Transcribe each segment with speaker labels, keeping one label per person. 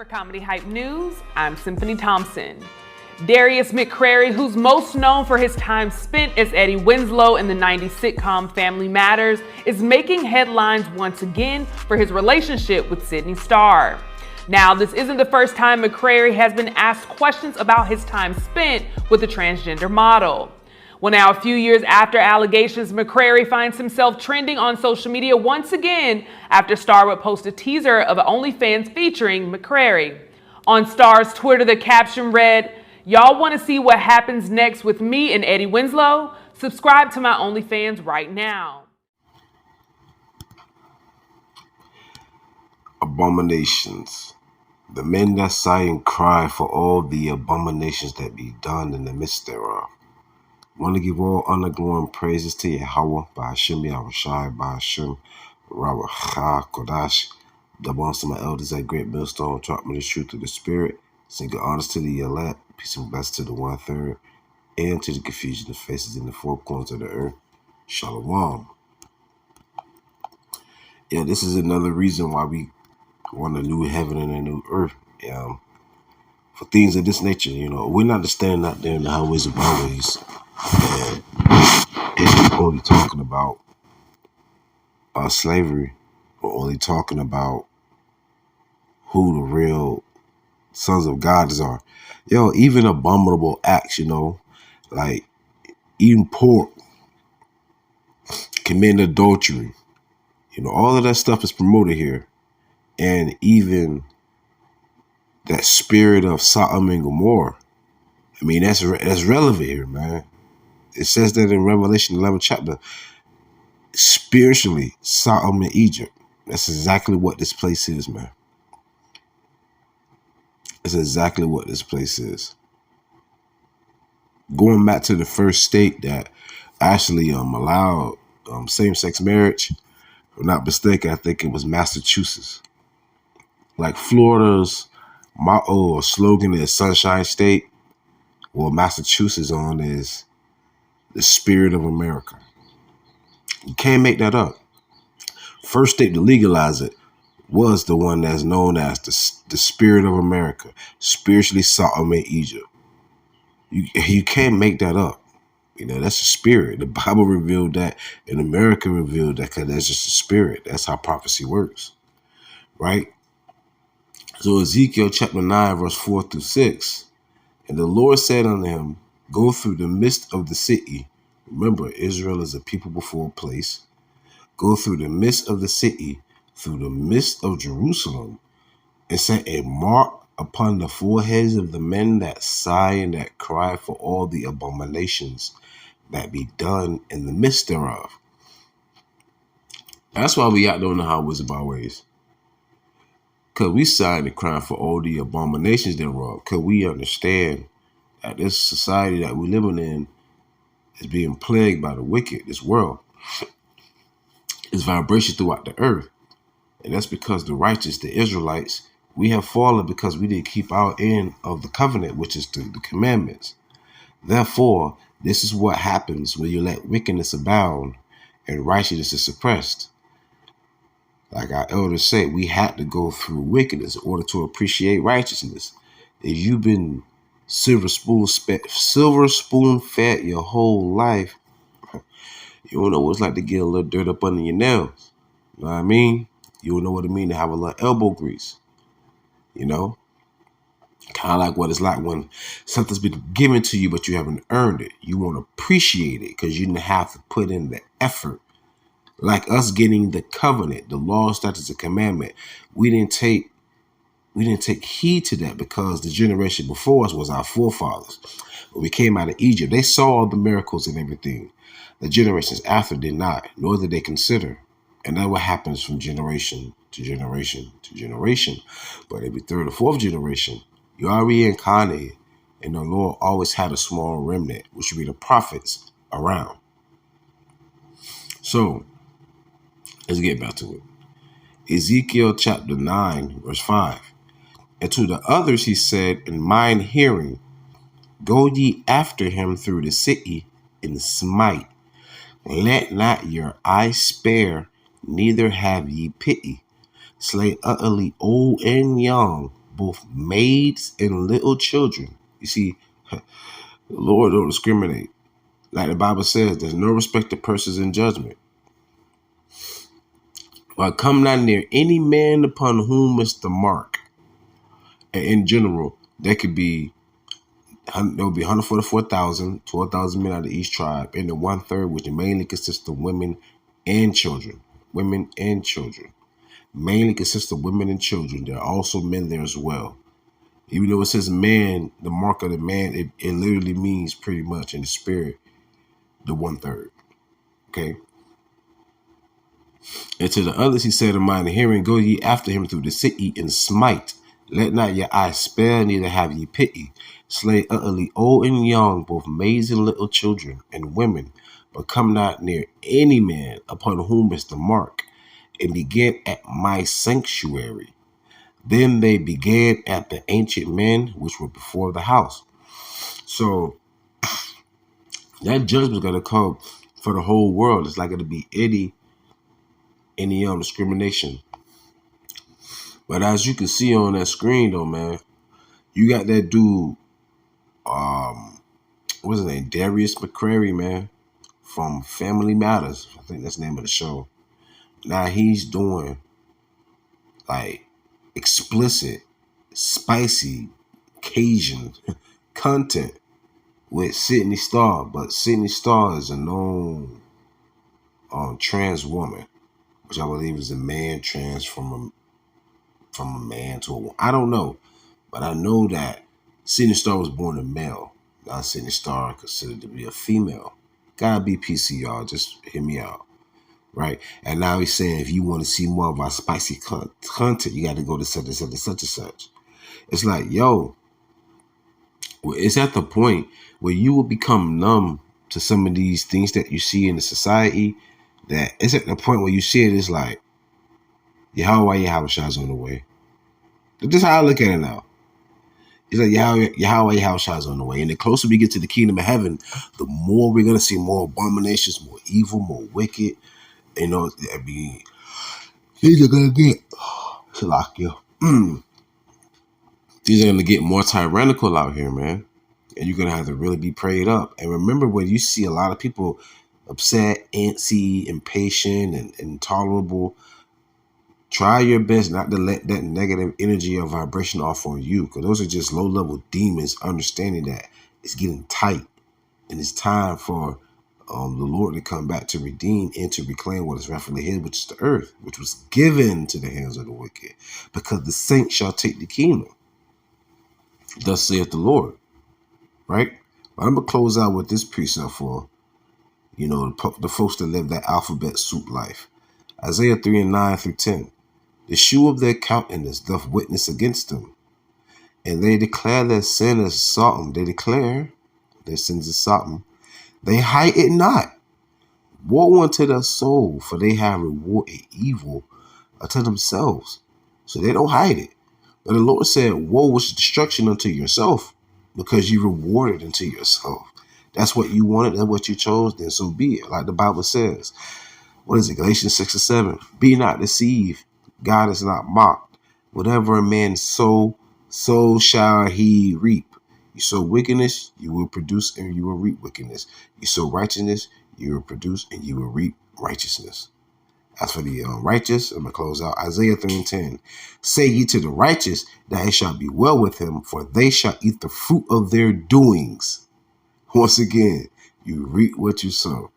Speaker 1: For Comedy Hype News, I'm Symphony Thompson. Darius McCray, who's most known for his time spent as Eddie Winslow in the 90s sitcom Family Matters, is making headlines once again for his relationship with Sidney Starr. Now, this isn't the first time McCray has been asked questions about his time spent with a transgender model. Well, now, a few years after allegations, McCray finds himself trending on social media once again after Starr would post a teaser of OnlyFans featuring McCray. On Starr's Twitter, the caption read, "Y'all want to see what happens next with me and Eddie Winslow? Subscribe to my OnlyFans right now."
Speaker 2: Abominations. The men that sigh and cry for all the abominations that be done in the midst thereof. Want to give all honor, glory, and praises to YAHAWAH, by HaShem, YAHAWASHI, by HaShem, RAWACHAA, QADASH. Double honors to my elders at Great Millstone, taught me the truth through the Spirit. Sing good honors to the elect, peace and blessings to the 1/3, and to the confusion of faces in the four corners of the earth. Shalom. Yeah, this is another reason why we want a new heaven and a new earth. For things of this nature, we're not standing out there in the highways and byways and it's only talking about slavery, or only talking about who the real sons of God are. Even abominable acts, like eating pork, committing adultery, all of that stuff is promoted here. And even that spirit of Sodom and Gomorrah, that's relevant here, man. It says that in Revelation 11 chapter, spiritually, Sodom and Egypt. That's exactly what this place is, man. That's exactly what this place is. Going back to the first state that actually allowed same-sex marriage, if I'm not mistaken, I think it was Massachusetts. Like Florida's motto or slogan is Sunshine State. Well, Massachusetts on is the spirit of America. You can't make that up. First state to legalize it was the one that's known as the spirit of America, spiritually Sodom and Egypt. You can't make that up. That's a spirit. The Bible revealed that, and America revealed that, because that's just a spirit. That's how prophecy works, right? So Ezekiel chapter 9, verse 4 through 6, and the Lord said unto him, go through the midst of the city. Remember, Israel is a people before a place. Go through the midst of the city, through the midst of Jerusalem, and set a mark upon the foreheads of the men that sigh and that cry for all the abominations that be done in the midst thereof. That's why we out there in the highways and byways. Because we sigh and cry for all the abominations thereof. Because we understand that this society that we're living in is being plagued by the wicked, this world. It's vibration throughout the earth. And that's because the righteous, the Israelites, we have fallen because we didn't keep our end of the covenant, which is the commandments. Therefore, this is what happens when you let wickedness abound and righteousness is suppressed. Like our elders said, we had to go through wickedness in order to appreciate righteousness. If you've been silver spoon fed your whole life, you don't know what it's like to get a little dirt up under your nails. You know what I mean? You don't know what it means to have a little elbow grease. Kind of like what it's like when something's been given to you, but you haven't earned it. You want to appreciate it because you didn't have to put in the effort. Like us getting the covenant, the law, statutes, and commandment, we didn't take heed to that because the generation before us was our forefathers. When we came out of Egypt, they saw all the miracles and everything. The generations after did not, nor did they consider. And that's what happens from generation to generation to generation. But every third or fourth generation, you are reincarnated, and the Lord always had a small remnant, which would be the prophets, around. So, let's get back to it. Ezekiel chapter 9, verse 5. And to the others he said, in mine hearing, go ye after him through the city and smite. Let not your eye spare, neither have ye pity. Slay utterly old and young, both maids and little children. You see, the Lord don't discriminate. Like the Bible says, there's no respect to persons in judgment. But come not near any man upon whom is the mark. And in general, there will be 144,000, 12,000 men out of each tribe, and the 1/3, which mainly consists of women and children. Women and children. Mainly consists of women and children. There are also men there as well. Even though it says man, the mark of the man, it literally means pretty much in the spirit, the 1/3. Okay. And to the others he said in mine hearing, go ye after him through the city and smite. Let not your eyes spare, neither have ye pity. Slay utterly old and young, both maids and little children and women, but come not near any man upon whom is the mark, and begin at my sanctuary. Then they began at the ancient men which were before the house. So that judgment's going to come for the whole world. It's like going to be any discrimination. But as you can see on that screen, though, man, you got that dude, what's his name? Darius McCray, man, from Family Matters. I think that's the name of the show. Now he's doing like explicit, spicy, Cajun content with Sidney Starr. But Sidney Starr is a known trans woman, which I believe is a man trans from a man to a woman. I don't know, but I know that Sidney Starr was born a male. Now Sidney Starr considered to be a female. Gotta be PC, y'all. Just hear me out, right? And now he's saying if you want to see more of our spicy content, you got to go to such and such and such and such. It's like, yo, it's at the point where you will become numb to some of these things that you see in the society. That it's at the point where you see it, it's like, YAHAWAH, YAHAWASHI is on the way. This is how I look at it now. It's like YAHAWAH, YAHAWASHI is on the way. And the closer we get to the kingdom of heaven, the more we're going to see more abominations, more evil, more wicked. You know, these are going to get, these are going to get more tyrannical out here, man. And you're going to have to really be prayed up. And remember, when you see a lot of people upset, antsy, impatient, and intolerable, try your best not to let that negative energy or vibration off on you, because those are just low-level demons understanding that it's getting tight and it's time for the Lord to come back to redeem and to reclaim what is rightfully his, which is the earth, which was given to the hands of the wicked, because the saints shall take the kingdom. Thus saith the Lord, right? But I'm going to close out with this precept for, you know, the folks that live that alphabet soup life. Isaiah 3:9-10. The shew of their countenance doth witness against them, and they declare their sin as Sodom. They declare their sins as Sodom. They hide it not. Woe unto their soul, for they have rewarded evil unto themselves. So they don't hide it. But the Lord said, woe was destruction unto yourself, because you rewarded unto yourself. That's what you wanted, that's what you chose, then so be it. Like the Bible says. What is it? Galatians 6:7. Be not deceived. God is not mocked. Whatever a man sow, so shall he reap. You sow wickedness, you will produce and you will reap wickedness. You sow righteousness, you will produce and you will reap righteousness. As for the righteous, I'm going to close out. Isaiah 3:10. Say ye to the righteous that it shall be well with him, for they shall eat the fruit of their doings. Once again, you reap what you sow.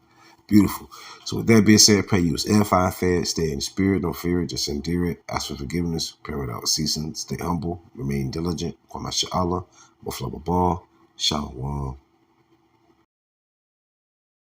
Speaker 2: Beautiful. So with that being said, pray you was edified, fed, stay in the spirit, don't fear it, just endure it. Ask for forgiveness, pray without ceasing, stay humble, remain diligent. Mashallah, Shalom.